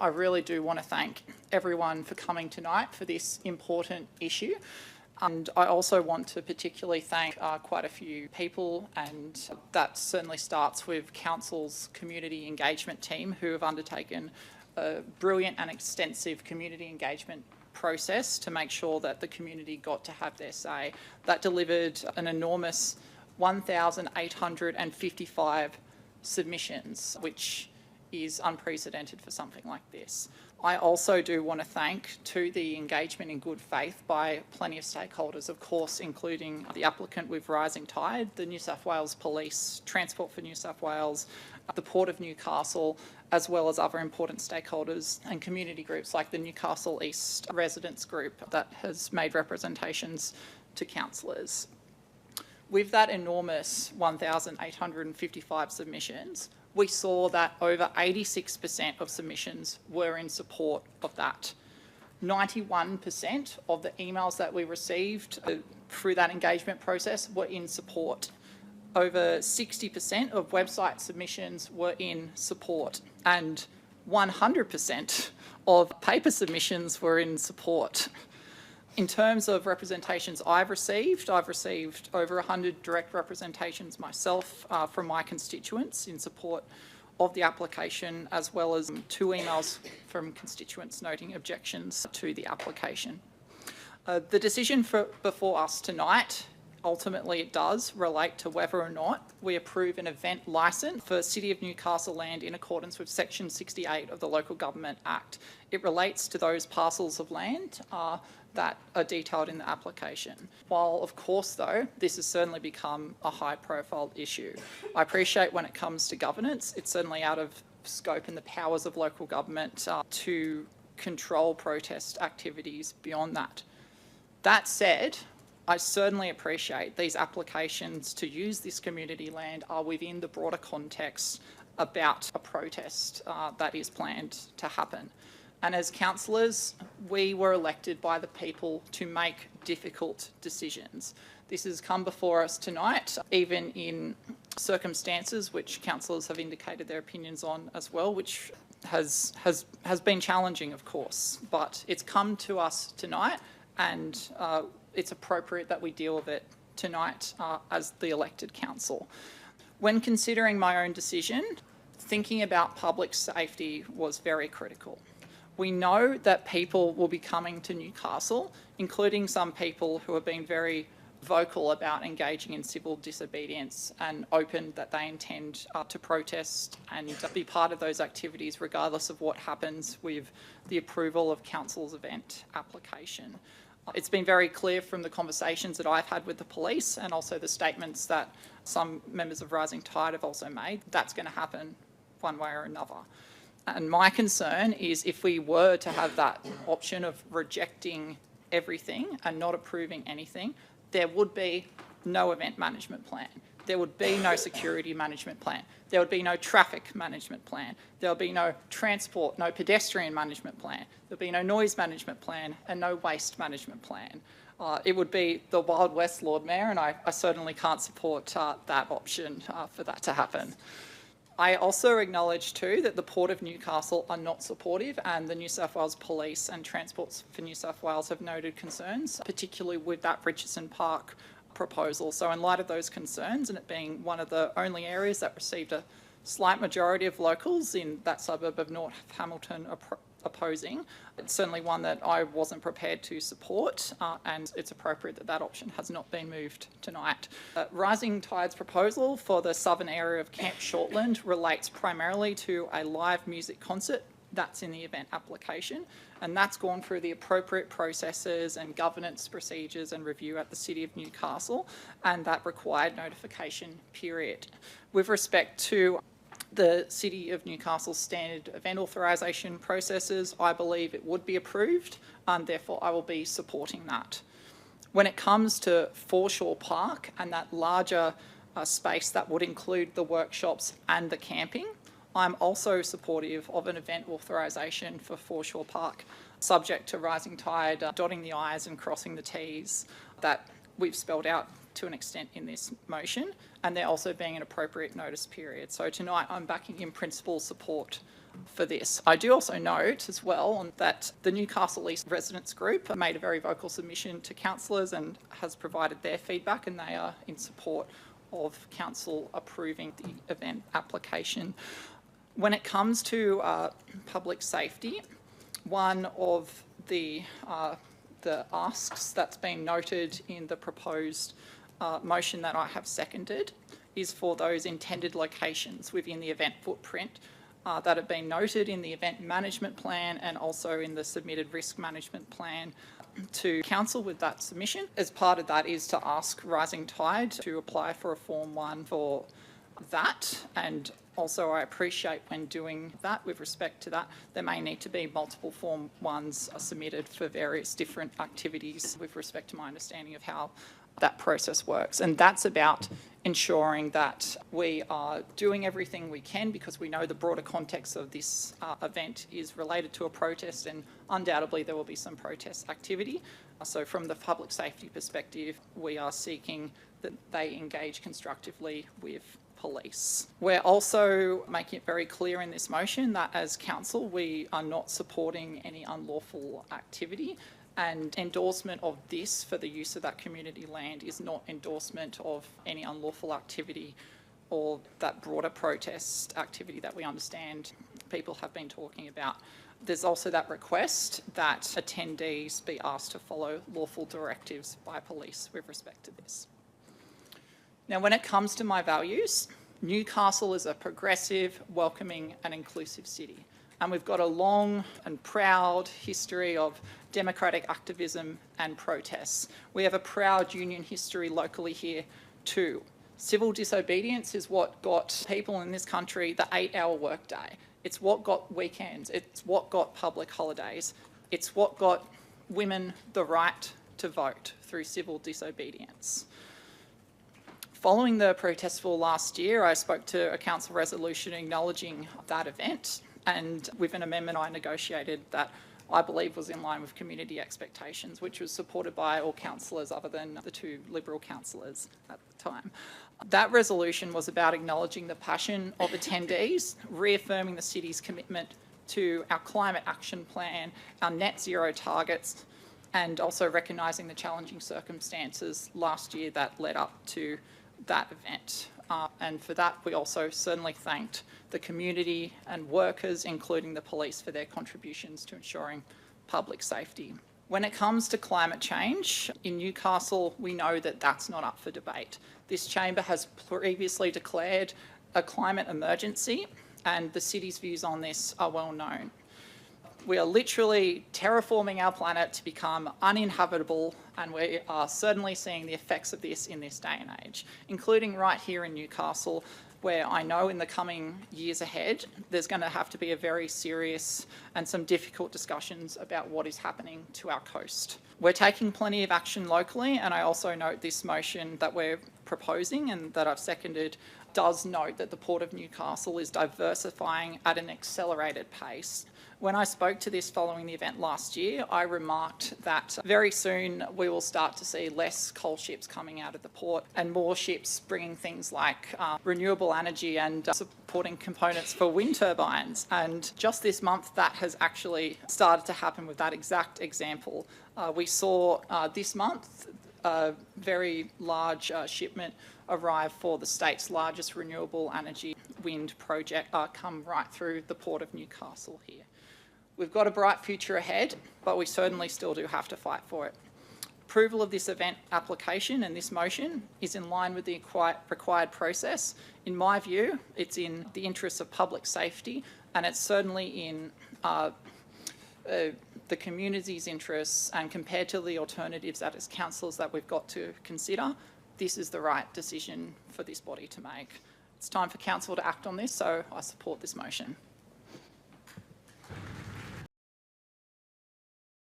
I really do want to thank everyone for coming tonight for this important issue. And I also want to particularly thank quite a few people, and that certainly starts with Council's community engagement team, who have undertaken a brilliant and extensive community engagement process to make sure that the community got to have their say. That delivered an enormous 1,855 submissions, which is unprecedented for something like this. I also do want to thank to the engagement in good faith by plenty of stakeholders, of course, including the applicant with Rising Tide, the New South Wales Police, Transport for New South Wales, the Port of Newcastle, as well as other important stakeholders and community groups like the Newcastle East Residents Group that has made representations to councillors. With that enormous 1,855 submissions, we saw that over 86% of submissions were in support of that. 91% of the emails that we received through that engagement process were in support. Over 60% of website submissions were in support, and 100% of paper submissions were in support. In terms of representations I've received over 100 direct representations myself from my constituents in support of the application, as well as 2 emails from constituents noting objections to the application. The decision before us tonight, ultimately it does relate to whether or not we approve an event licence for City of Newcastle land in accordance with Section 68 of the Local Government Act. It relates to those parcels of land that are detailed in the application. While, of course, though, this has certainly become a high-profile issue. I appreciate when it comes to governance, it's certainly out of scope in the powers of local government to control protest activities beyond that. That said, I certainly appreciate these applications to use this community land are within the broader context about a protest that is planned to happen. And as councillors, we were elected by the people to make difficult decisions. This has come before us tonight, even in circumstances which councillors have indicated their opinions on as well, which has been challenging, of course. But it's come to us tonight, and it's appropriate that we deal with it tonight as the elected council. When considering my own decision, thinking about public safety was very critical. We know that people will be coming to Newcastle, including some people who have been very vocal about engaging in civil disobedience and open that they intend to protest and be part of those activities regardless of what happens with the approval of council's event application. It's been very clear from the conversations that I've had with the police and also the statements that some members of Rising Tide have also made, that's going to happen one way or another. And my concern is if we were to have that option of rejecting everything and not approving anything, there would be no event management plan. There would be no security management plan. There would be no traffic management plan. There would be no transport, no pedestrian management plan. There would be no noise management plan and no waste management plan. It would be the Wild West, Lord Mayor, and I certainly can't support that option for that to happen. I also acknowledge too that the Port of Newcastle are not supportive, and the New South Wales Police and Transport for New South Wales have noted concerns, particularly with that Richardson Park proposal. So in light of those concerns, and it being one of the only areas that received a slight majority of locals in that suburb of North Hamilton opposing, it's certainly one that I wasn't prepared to support, and it's appropriate that that option has not been moved tonight. Rising Tide's proposal for the southern area of Camp Shortland relates primarily to a live music concert that's in the event application, and that's gone through the appropriate processes and governance procedures and review at the City of Newcastle, and that required notification period. With respect to the City of Newcastle standard event authorisation processes, I believe it would be approved, and therefore I will be supporting that. When it comes to Foreshore Park and that larger space that would include the workshops and the camping, I'm also supportive of an event authorisation for Foreshore Park, subject to Rising Tide dotting the I's and crossing the T's that we've spelled out to an extent in this motion, and there also being an appropriate notice period. So tonight I'm backing in principle support for this. I do also note as well that the Newcastle East Residents Group made a very vocal submission to councillors and has provided their feedback, and they are in support of council approving the event application. When it comes to public safety, one of the asks that's been noted in the proposed motion that I have seconded is for those intended locations within the event footprint that have been noted in the event management plan and also in the submitted risk management plan to council with that submission. As part of that is to ask Rising Tide to apply for a Form 1 for that, and also I appreciate when doing that, with respect to that, there may need to be multiple Form 1s submitted for various different activities with respect to my understanding of how that process works. And that's about ensuring that we are doing everything we can, because we know the broader context of this event is related to a protest, and undoubtedly there will be some protest activity. So from the public safety perspective, we are seeking that they engage constructively with police. We're also making it very clear in this motion that as council we are not supporting any unlawful activity, and endorsement of this for the use of that community land is not endorsement of any unlawful activity or that broader protest activity that we understand people have been talking about. There's also that request that attendees be asked to follow lawful directives by police with respect to this. Now, when it comes to my values, Newcastle is a progressive, welcoming and inclusive city. And we've got a long and proud history of democratic activism and protests. We have a proud union history locally here too. Civil disobedience is what got people in this country the 8-hour workday. It's what got weekends. It's what got public holidays. It's what got women the right to vote through civil disobedience. Following the protest for last year, I spoke to a council resolution acknowledging that event, and with an amendment I negotiated that I believe was in line with community expectations, which was supported by all councillors other than the 2 Liberal councillors at the time. That resolution was about acknowledging the passion of attendees, reaffirming the city's commitment to our climate action plan, our net zero targets, and also recognising the challenging circumstances last year that led up to that event. And for that, we also certainly thanked the community and workers, including the police, for their contributions to ensuring public safety. When it comes to climate change, in Newcastle, we know that that's not up for debate. This chamber has previously declared a climate emergency, and the city's views on this are well known. We are literally terraforming our planet to become uninhabitable, and we are certainly seeing the effects of this in this day and age, including right here in Newcastle, where I know in the coming years ahead, there's going to have to be a very serious and some difficult discussions about what is happening to our coast. We're taking plenty of action locally, and I also note this motion that we're proposing and that I've seconded does note that the Port of Newcastle is diversifying at an accelerated pace. When I spoke to this following the event last year, I remarked that very soon we will start to see less coal ships coming out of the port and more ships bringing things like renewable energy and supporting components for wind turbines. And just this month, that has actually started to happen with that exact example. We saw this month a very large shipment arrive for the state's largest renewable energy wind project come right through the Port of Newcastle here. We've got a bright future ahead, but we certainly still do have to fight for it. Approval of this event application and this motion is in line with the required process. In my view, it's in the interests of public safety, and it's certainly in the community's interests, and compared to the alternatives that as councillors that we've got to consider, this is the right decision for this body to make. It's time for council to act on this, so I support this motion.